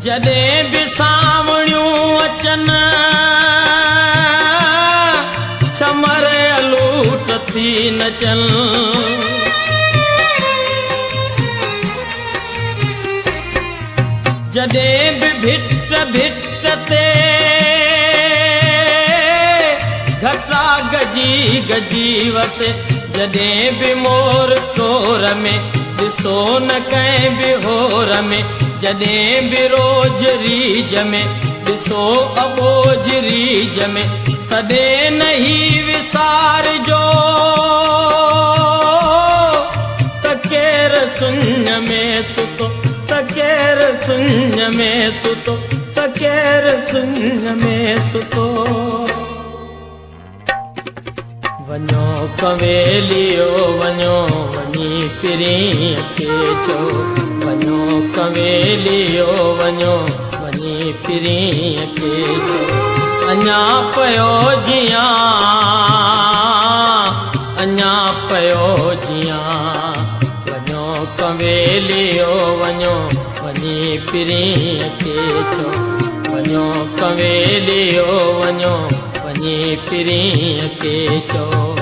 जॾहिं बि सावणियूं अचन छमर अलूट थी नचन। जॾहिं बि भिट भिट ते घटा गजी गजी वसे। जॾहिं बि मोर तोर में ॾिसो न कंहिं बि होर में। जॾहिं बि रोज रीज में ॾिसो अबोज रीज में। तॾहिं न ही विसारजो त केरु सुञ में सुतो। त केरु सुञ में सुतो। त केरु सुञ में सुतो। वञो कंवेलियो वञो वञी पिरीअ खे चओ। वञो कंवेलियो वञो वञी पिरीअ खे चओ। अञा पयो जियां अञा पयो जियां। वञो कंवेलियो वञो वञी पिरीअ खे चओ। वञो कंवेलियो वञो वञी पिरीअ खे चओ।